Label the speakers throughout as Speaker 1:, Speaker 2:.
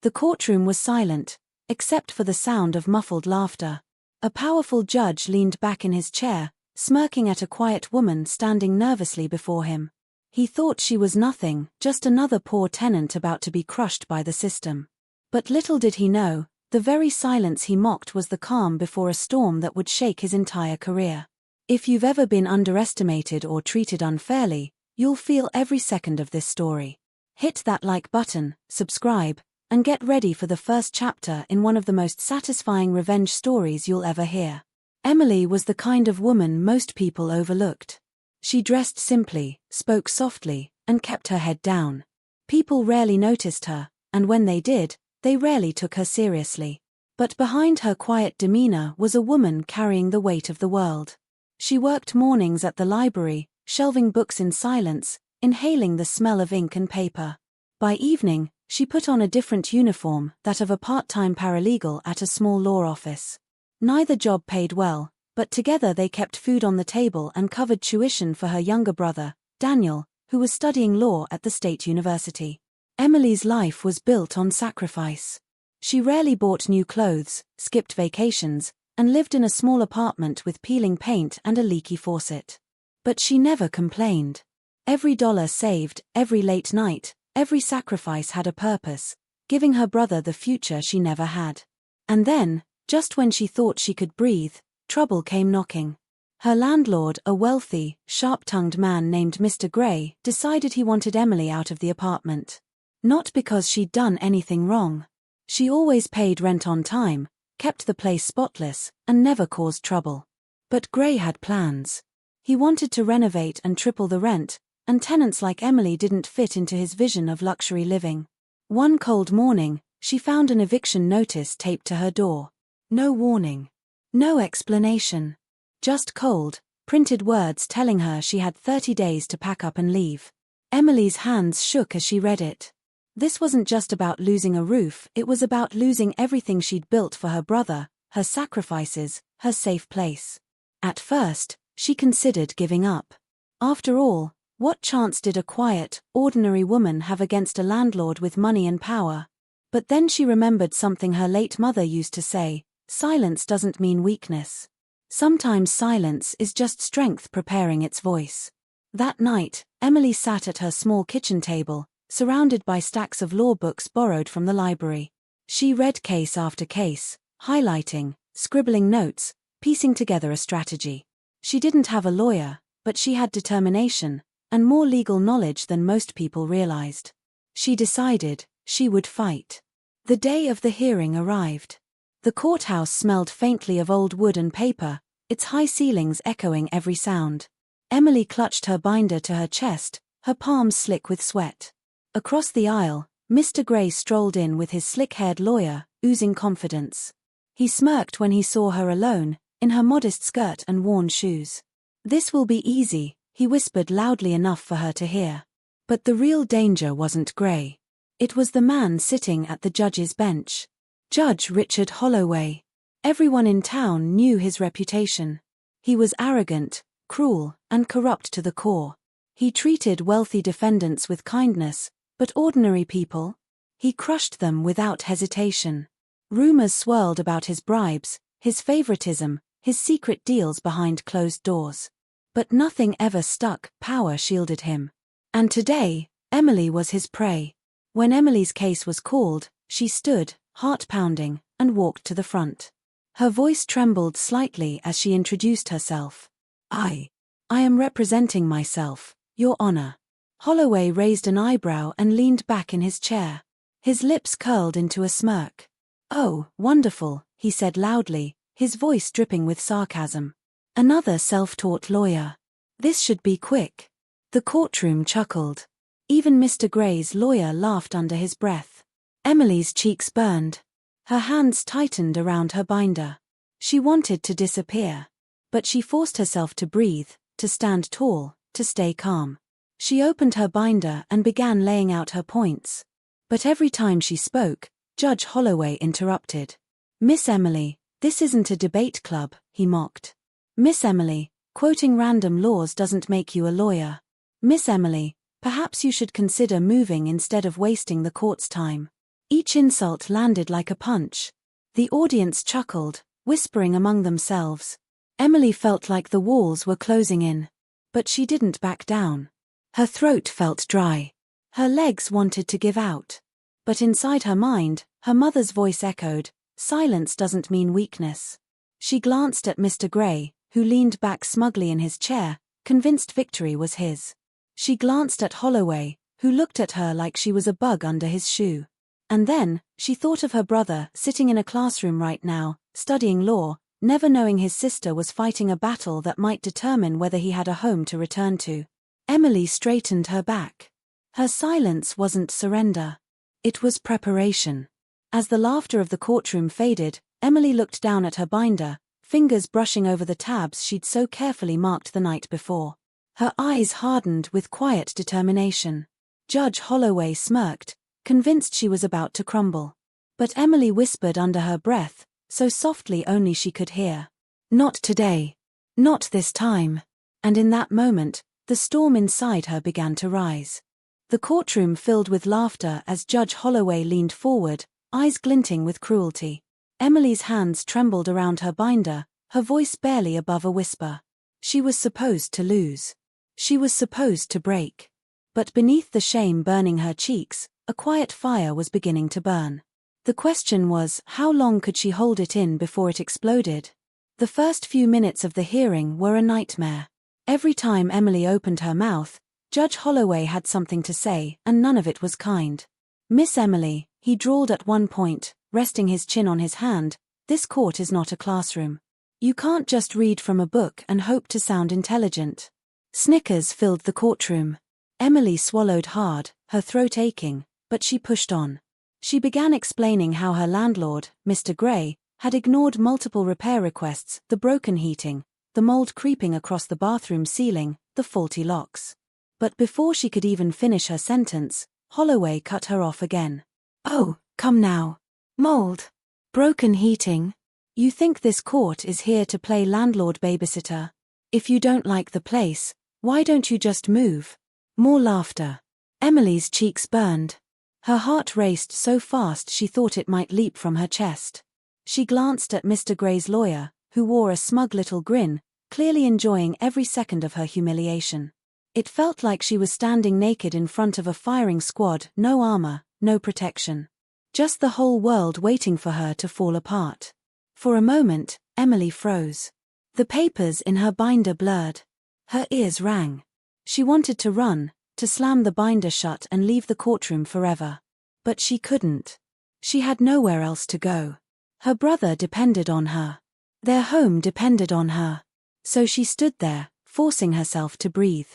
Speaker 1: The courtroom was silent, except for the sound of muffled laughter. A powerful judge leaned back in his chair, smirking at a quiet woman standing nervously before him. He thought she was nothing, just another poor tenant about to be crushed by the system. But little did he know, the very silence he mocked was the calm before a storm that would shake his entire career. If you've ever been underestimated or treated unfairly, you'll feel every second of this story. Hit that like button, subscribe, and get ready for the first chapter in one of the most satisfying revenge stories you'll ever hear. Emily was the kind of woman most people overlooked. She dressed simply, spoke softly, and kept her head down. People rarely noticed her, and when they did, they rarely took her seriously. But behind her quiet demeanor was a woman carrying the weight of the world. She worked mornings at the library, shelving books in silence, inhaling the smell of ink and paper. By evening, she put on a different uniform, that of a part-time paralegal at a small law office. Neither job paid well, but together they kept food on the table and covered tuition for her younger brother, Daniel, who was studying law at the state university. Emily's life was built on sacrifice. She rarely bought new clothes, skipped vacations, and lived in a small apartment with peeling paint and a leaky faucet. But she never complained. Every dollar saved, every late night, every sacrifice had a purpose, giving her brother the future she never had. And then, just when she thought she could breathe, trouble came knocking. Her landlord, a wealthy, sharp-tongued man named Mr. Gray, decided he wanted Emily out of the apartment. Not because she'd done anything wrong. She always paid rent on time, kept the place spotless, and never caused trouble. But Gray had plans. He wanted to renovate and triple the rent, and tenants like Emily didn't fit into his vision of luxury living. One cold morning, she found an eviction notice taped to her door. No warning. No explanation. Just cold, printed words telling her she had 30 days to pack up and leave. Emily's hands shook as she read it. This wasn't just about losing a roof, it was about losing everything she'd built for her brother, her sacrifices, her safe place. At first, she considered giving up. After all, what chance did a quiet, ordinary woman have against a landlord with money and power? But then she remembered something her late mother used to say: silence doesn't mean weakness. Sometimes silence is just strength preparing its voice. That night, Emily sat at her small kitchen table, surrounded by stacks of law books borrowed from the library. She read case after case, highlighting, scribbling notes, piecing together a strategy. She didn't have a lawyer, but she had determination, and more legal knowledge than most people realized. She decided she would fight. The day of the hearing arrived. The courthouse smelled faintly of old wood and paper, its high ceilings echoing every sound. Emily clutched her binder to her chest, her palms slick with sweat. Across the aisle, Mr. Gray strolled in with his slick-haired lawyer, oozing confidence. He smirked when he saw her alone, in her modest skirt and worn shoes. "This will be easy," he whispered loudly enough for her to hear. But the real danger wasn't Gray. It was the man sitting at the judge's bench. Judge Richard Holloway. Everyone in town knew his reputation. He was arrogant, cruel, and corrupt to the core. He treated wealthy defendants with kindness, but ordinary people? He crushed them without hesitation. Rumors swirled about his bribes, his favoritism, his secret deals behind closed doors. But nothing ever stuck, power shielded him. And today, Emily was his prey. When Emily's case was called, she stood, heart pounding, and walked to the front. Her voice trembled slightly as she introduced herself. I am representing myself, Your Honor." Holloway raised an eyebrow and leaned back in his chair. His lips curled into a smirk. "Oh, wonderful," he said loudly, his voice dripping with sarcasm. "Another self-taught lawyer. This should be quick." The courtroom chuckled. Even Mr. Gray's lawyer laughed under his breath. Emily's cheeks burned. Her hands tightened around her binder. She wanted to disappear. But she forced herself to breathe, to stand tall, to stay calm. She opened her binder and began laying out her points. But every time she spoke, Judge Holloway interrupted. "Miss Emily, this isn't a debate club," he mocked. "Miss Emily, quoting random laws doesn't make you a lawyer. Miss Emily, perhaps you should consider moving instead of wasting the court's time." Each insult landed like a punch. The audience chuckled, whispering among themselves. Emily felt like the walls were closing in. But she didn't back down. Her throat felt dry. Her legs wanted to give out. But inside her mind, her mother's voice echoed, "Silence doesn't mean weakness." She glanced at Mr. Gray, who leaned back smugly in his chair, convinced victory was his. She glanced at Holloway, who looked at her like she was a bug under his shoe. And then, she thought of her brother, sitting in a classroom right now, studying law, never knowing his sister was fighting a battle that might determine whether he had a home to return to. Emily straightened her back. Her silence wasn't surrender. It was preparation. As the laughter of the courtroom faded, Emily looked down at her binder, fingers brushing over the tabs she'd so carefully marked the night before. Her eyes hardened with quiet determination. Judge Holloway smirked, convinced she was about to crumble. But Emily whispered under her breath, so softly only she could hear, "Not today. Not this time." And in that moment, the storm inside her began to rise. The courtroom filled with laughter as Judge Holloway leaned forward, eyes glinting with cruelty. Emily's hands trembled around her binder, her voice barely above a whisper. She was supposed to lose. She was supposed to break. But beneath the shame burning her cheeks, a quiet fire was beginning to burn. The question was, how long could she hold it in before it exploded? The first few minutes of the hearing were a nightmare. Every time Emily opened her mouth, Judge Holloway had something to say, and none of it was kind. "Miss Emily," he drawled at one point, resting his chin on his hand, "this court is not a classroom. You can't just read from a book and hope to sound intelligent." Snickers filled the courtroom. Emily swallowed hard, her throat aching, but she pushed on. She began explaining how her landlord, Mr. Gray, had ignored multiple repair requests, the broken heating, the mold creeping across the bathroom ceiling, the faulty locks. But before she could even finish her sentence, Holloway cut her off again. "Oh, come now. Mold. Broken heating. You think this court is here to play landlord-babysitter? If you don't like the place, why don't you just move?" More laughter. Emily's cheeks burned. Her heart raced so fast she thought it might leap from her chest. She glanced at Mr. Gray's lawyer, who wore a smug little grin, clearly enjoying every second of her humiliation. It felt like she was standing naked in front of a firing squad, no armor, no protection. Just the whole world waiting for her to fall apart. For a moment, Emily froze. The papers in her binder blurred. Her ears rang. She wanted to run, to slam the binder shut and leave the courtroom forever. But she couldn't. She had nowhere else to go. Her brother depended on her. Their home depended on her. So she stood there, forcing herself to breathe.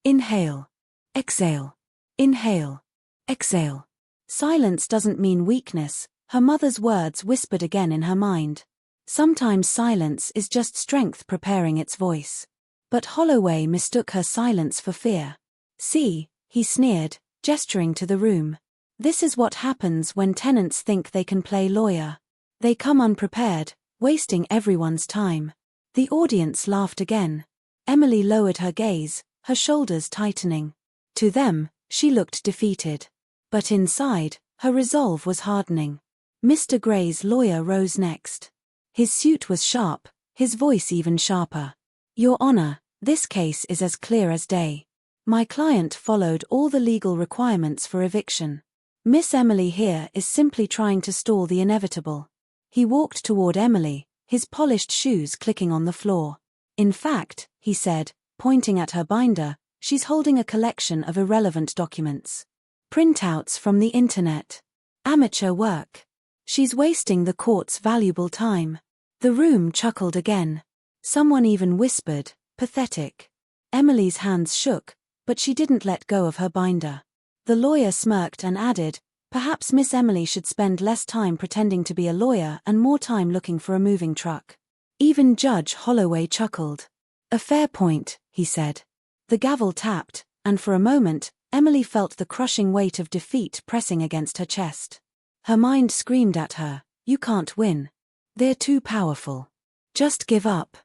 Speaker 1: Inhale. Exhale. Inhale. Exhale. Silence doesn't mean weakness, her mother's words whispered again in her mind. Sometimes silence is just strength preparing its voice. But Holloway mistook her silence for fear. "See," he sneered, gesturing to the room. "This is what happens when tenants think they can play lawyer. They come unprepared, wasting everyone's time." The audience laughed again. Emily lowered her gaze, her shoulders tightening. To them, she looked defeated. But inside, her resolve was hardening. Mr. Gray's lawyer rose next. His suit was sharp, his voice even sharper. "Your Honor, this case is as clear as day. My client followed all the legal requirements for eviction. Miss Emily here is simply trying to stall the inevitable." He walked toward Emily, his polished shoes clicking on the floor. "In fact," he said, pointing at her binder, "she's holding a collection of irrelevant documents. Printouts from the internet. Amateur work. She's wasting the court's valuable time." The room chuckled again. Someone even whispered, "Pathetic." Emily's hands shook, but she didn't let go of her binder. The lawyer smirked and added, "Perhaps Miss Emily should spend less time pretending to be a lawyer and more time looking for a moving truck." Even Judge Holloway chuckled. "A fair point," he said. The gavel tapped, and for a moment, Emily felt the crushing weight of defeat pressing against her chest. Her mind screamed at her, "You can't win. They're too powerful. Just give up."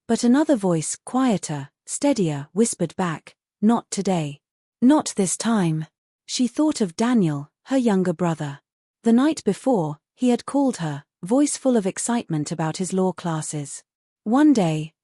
Speaker 1: But another voice, quieter, steadier, whispered back, "Not today. Not this time." She thought of Daniel, her younger brother. The night before, he had called her, voice full of excitement about his law classes. One day,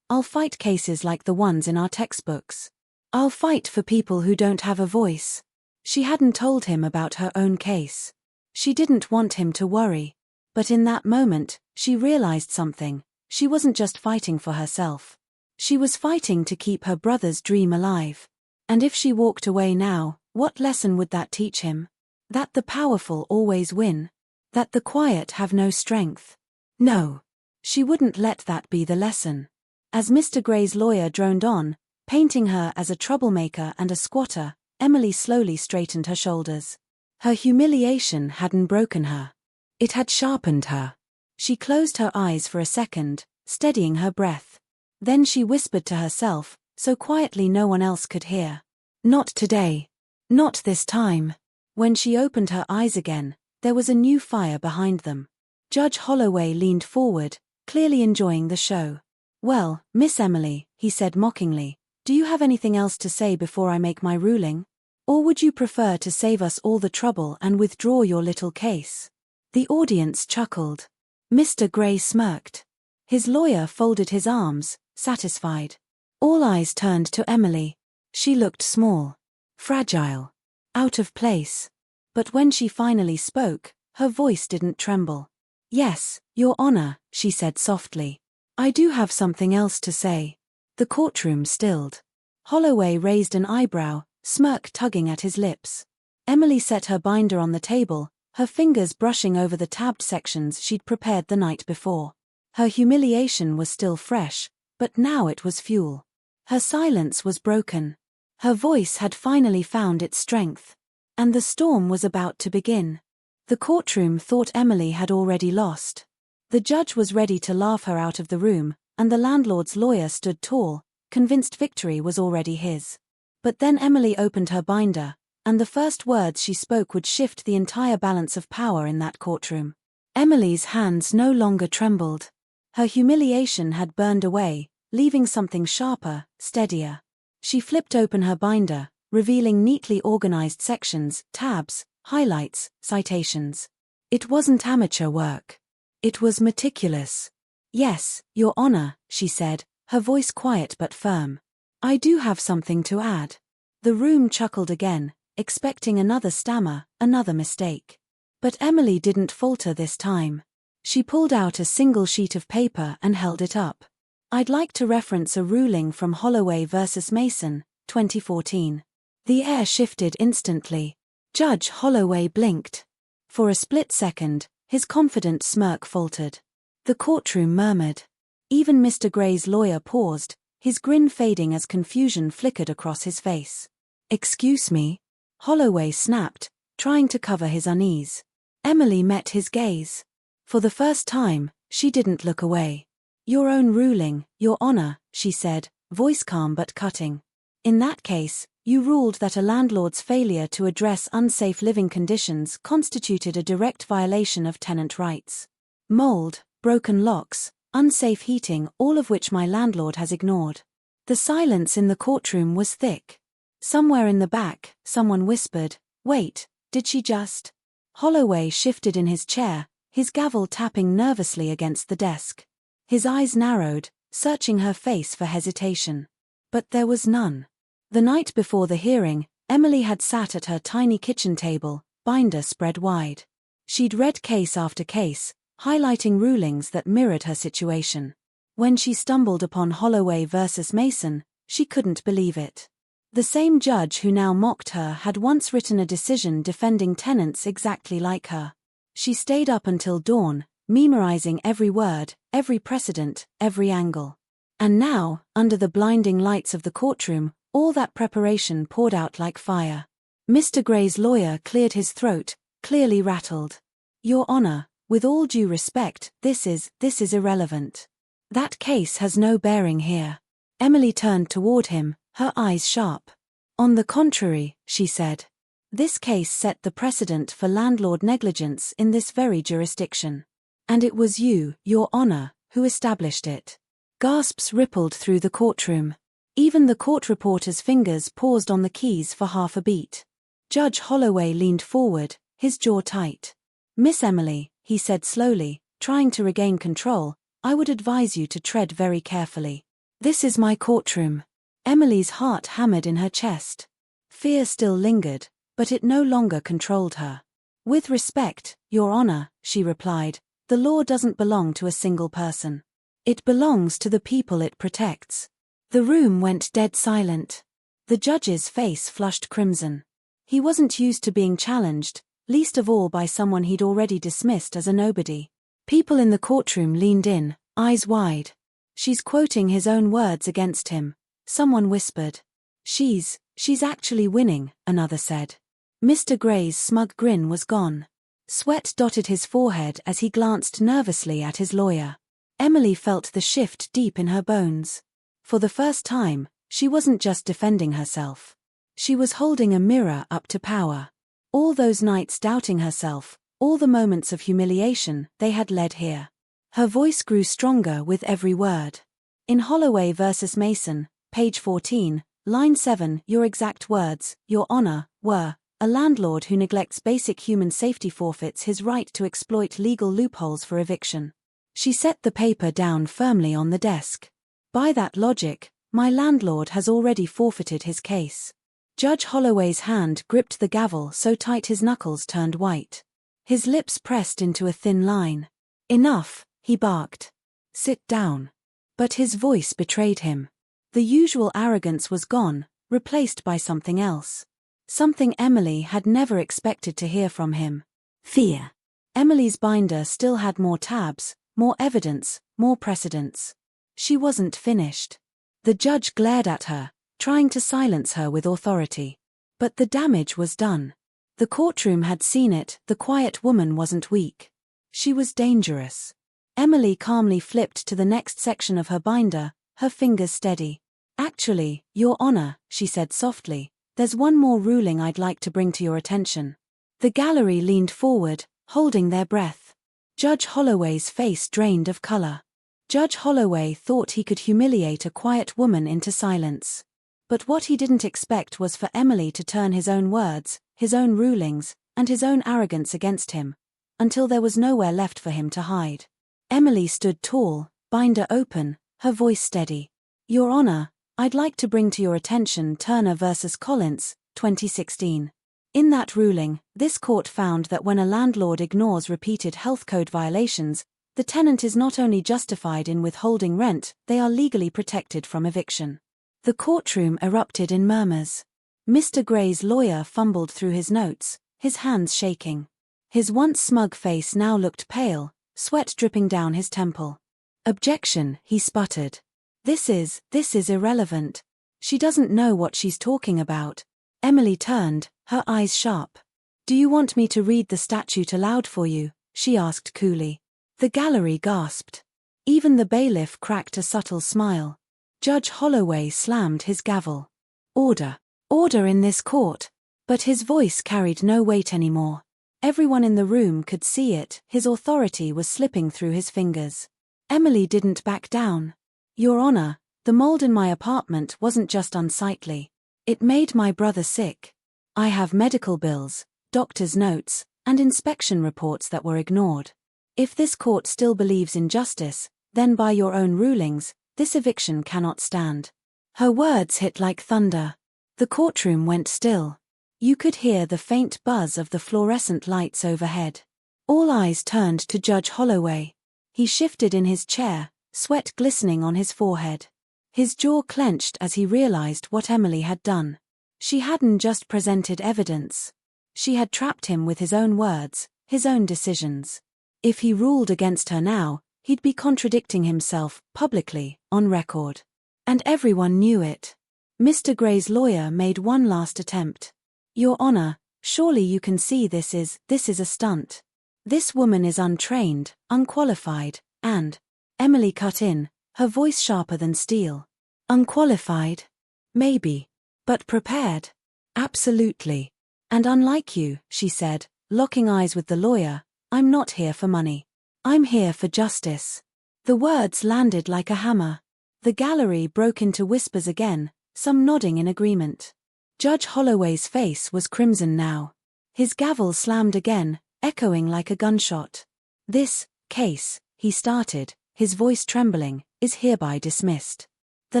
Speaker 1: I'll fight cases like the ones in our textbooks. I'll fight for people who don't have a voice. She hadn't told him about her own case. She didn't want him to worry. But in that moment, she realized something. She wasn't just fighting for herself. She was fighting to keep her brother's dream alive. And if she walked away now, what lesson would that teach him? That the powerful always win. That the quiet have no strength. No. She wouldn't let that be the lesson. As Mr. Gray's lawyer droned on, painting her as a troublemaker and a squatter, Emily slowly straightened her shoulders. Her humiliation hadn't broken her. It had sharpened her. She closed her eyes for a second, steadying her breath. Then she whispered to herself, so quietly no one else could hear. Not today. Not this time. When she opened her eyes again, there was a new fire behind them. Judge Holloway leaned forward, clearly enjoying the show. Well, Miss Emily, he said mockingly, do you have anything else to say before I make my ruling? Or would you prefer to save us all the trouble and withdraw your little case? The audience chuckled. Mr. Gray smirked. His lawyer folded his arms, satisfied. All eyes turned to Emily. She looked small, fragile, out of place. But when she finally spoke, her voice didn't tremble. Yes, Your Honor, she said softly. I do have something else to say. The courtroom stilled. Holloway raised an eyebrow, smirk tugging at his lips. Emily set her binder on the table, her fingers brushing over the tabbed sections she'd prepared the night before. Her humiliation was still fresh, but now it was fuel. Her silence was broken. Her voice had finally found its strength. And the storm was about to begin. The courtroom thought Emily had already lost. The judge was ready to laugh her out of the room, and the landlord's lawyer stood tall, convinced victory was already his. But then Emily opened her binder, and the first words she spoke would shift the entire balance of power in that courtroom. Emily's hands no longer trembled. Her humiliation had burned away, leaving something sharper, steadier. She flipped open her binder, revealing neatly organized sections, tabs, highlights, citations. It wasn't amateur work. It was meticulous. Yes, Your Honor, she said, her voice quiet but firm. I do have something to add. The room chuckled again, expecting another stammer, another mistake. But Emily didn't falter this time. She pulled out a single sheet of paper and held it up. I'd like to reference a ruling from Holloway v. Mason, 2014. The air shifted instantly. Judge Holloway blinked. For a split second, his confident smirk faltered. The courtroom murmured. Even Mr. Gray's lawyer paused, his grin fading as confusion flickered across his face. Excuse me? Holloway snapped, trying to cover his unease. Emily met his gaze. For the first time, she didn't look away. Your own ruling, Your Honor, she said, voice calm but cutting. In that case, you ruled that a landlord's failure to address unsafe living conditions constituted a direct violation of tenant rights. Mold, broken locks, unsafe heating, all of which my landlord has ignored. The silence in the courtroom was thick. Somewhere in the back, someone whispered, wait, did she just? Holloway shifted in his chair, his gavel tapping nervously against the desk. His eyes narrowed, searching her face for hesitation. But there was none. The night before the hearing, Emily had sat at her tiny kitchen table, binder spread wide. She'd read case after case, highlighting rulings that mirrored her situation. When she stumbled upon Holloway v. Mason, she couldn't believe it. The same judge who now mocked her had once written a decision defending tenants exactly like her. She stayed up until dawn, memorizing every word, every precedent, every angle. And now, under the blinding lights of the courtroom, all that preparation poured out like fire. Mr. Gray's lawyer cleared his throat, clearly rattled. Your Honor, with all due respect, this is irrelevant. That case has no bearing here. Emily turned toward him, her eyes sharp. On the contrary, she said. This case set the precedent for landlord negligence in this very jurisdiction. And it was you, Your Honor, who established it. Gasps rippled through the courtroom. Even the court reporter's fingers paused on the keys for half a beat. Judge Holloway leaned forward, his jaw tight. "Miss Emily," he said slowly, trying to regain control, "I would advise you to tread very carefully. This is my courtroom." Emily's heart hammered in her chest. Fear still lingered, but it no longer controlled her. "With respect, Your Honor," she replied, "the law doesn't belong to a single person. It belongs to the people it protects." The room went dead silent. The judge's face flushed crimson. He wasn't used to being challenged, least of all by someone he'd already dismissed as a nobody. People in the courtroom leaned in, eyes wide. "She's quoting his own words against him," someone whispered. She's actually winning," another said. Mr. Gray's smug grin was gone. Sweat dotted his forehead as he glanced nervously at his lawyer. Emily felt the shift deep in her bones. For the first time, she wasn't just defending herself. She was holding a mirror up to power. All those nights doubting herself, all the moments of humiliation, they had led here. Her voice grew stronger with every word. In Holloway versus Mason, page 14, line 7, your exact words, Your Honor, were, "A landlord who neglects basic human safety forfeits his right to exploit legal loopholes for eviction." She set the paper down firmly on the desk. "By that logic, my landlord has already forfeited his case." Judge Holloway's hand gripped the gavel so tight his knuckles turned white. His lips pressed into a thin line. "Enough," he barked. "Sit down." But his voice betrayed him. The usual arrogance was gone, replaced by something else. Something Emily had never expected to hear from him. Fear. Emily's binder still had more tabs, more evidence, more precedents. She wasn't finished. The judge glared at her, trying to silence her with authority. But the damage was done. The courtroom had seen it, the quiet woman wasn't weak. She was dangerous. Emily calmly flipped to the next section of her binder, her fingers steady. "Actually, Your Honor," she said softly, "there's one more ruling I'd like to bring to your attention." The gallery leaned forward, holding their breath. Judge Holloway's face drained of color. Judge Holloway thought he could humiliate a quiet woman into silence. But what he didn't expect was for Emily to turn his own words, his own rulings, and his own arrogance against him, until there was nowhere left for him to hide. Emily stood tall, binder open, her voice steady. "Your Honor, I'd like to bring to your attention Turner versus Collins, 2016. In that ruling, this court found that when a landlord ignores repeated health code violations, the tenant is not only justified in withholding rent, they are legally protected from eviction." The courtroom erupted in murmurs. Mr. Gray's lawyer fumbled through his notes, his hands shaking. His once smug face now looked pale, sweat dripping down his temple. "Objection," he sputtered. This is irrelevant. She doesn't know what she's talking about." Emily turned, her eyes sharp. "Do you want me to read the statute aloud for you?" she asked coolly. The gallery gasped. Even the bailiff cracked a subtle smile. Judge Holloway slammed his gavel. "Order. Order in this court." But his voice carried no weight anymore. Everyone in the room could see it, his authority was slipping through his fingers. Emily didn't back down. "Your Honor, the mold in my apartment wasn't just unsightly. It made my brother sick. I have medical bills, doctor's notes, and inspection reports that were ignored. If this court still believes in justice, then by your own rulings, this eviction cannot stand." Her words hit like thunder. The courtroom went still. You could hear the faint buzz of the fluorescent lights overhead. All eyes turned to Judge Holloway. He shifted in his chair, sweat glistening on his forehead. His jaw clenched as he realized what Emily had done. She hadn't just presented evidence. She had trapped him with his own words, his own decisions. If he ruled against her now, he'd be contradicting himself, publicly, on record. And everyone knew it. Mr. Gray's lawyer made one last attempt. "Your Honor, surely you can see this is a stunt. This woman is untrained, unqualified, and..." Emily cut in, her voice sharper than steel. "Unqualified? Maybe. But prepared? Absolutely. And unlike you," she said, locking eyes with the lawyer, "I'm not here for money. I'm here for justice." The words landed like a hammer. The gallery broke into whispers again, some nodding in agreement. Judge Holloway's face was crimson now. His gavel slammed again, echoing like a gunshot. "This case," he started, his voice trembling, "is hereby dismissed." The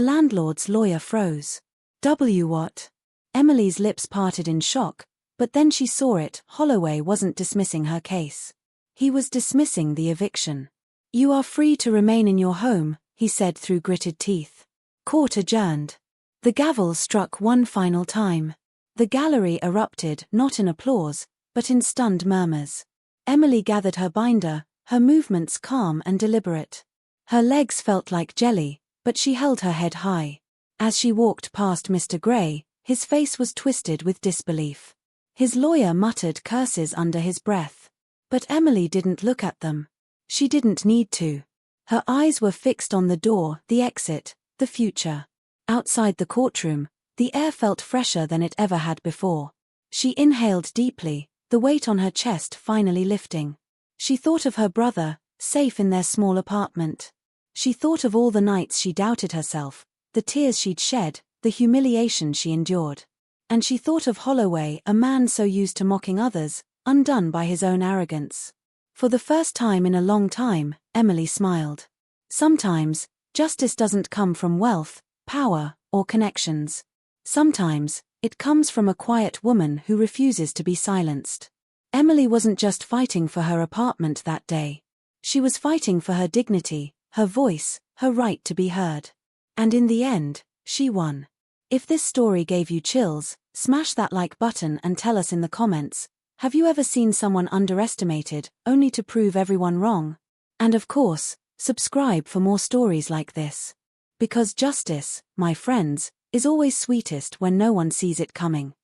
Speaker 1: landlord's lawyer froze. What? Emily's lips parted in shock, but then she saw it. Holloway wasn't dismissing her case. He was dismissing the eviction. "You are free to remain in your home," he said through gritted teeth. Court adjourned. The gavel struck one final time. The gallery erupted, not in applause, but in stunned murmurs. Emily gathered her binder, her movements calm and deliberate. Her legs felt like jelly, but she held her head high. As she walked past Mr. Gray, his face was twisted with disbelief. His lawyer muttered curses under his breath. But Emily didn't look at them. She didn't need to. Her eyes were fixed on the door, the exit, the future. Outside the courtroom, the air felt fresher than it ever had before. She inhaled deeply, the weight on her chest finally lifting. She thought of her brother, safe in their small apartment. She thought of all the nights she doubted herself, the tears she'd shed, the humiliation she endured. And she thought of Holloway, a man so used to mocking others, undone by his own arrogance. For the first time in a long time, Emily smiled. Sometimes, justice doesn't come from wealth, power, or connections. Sometimes, it comes from a quiet woman who refuses to be silenced. Emily wasn't just fighting for her apartment that day. She was fighting for her dignity, her voice, her right to be heard. And in the end, she won. If this story gave you chills, smash that like button and tell us in the comments, have you ever seen someone underestimated, only to prove everyone wrong? And of course, subscribe for more stories like this. Because justice, my friends, is always sweetest when no one sees it coming.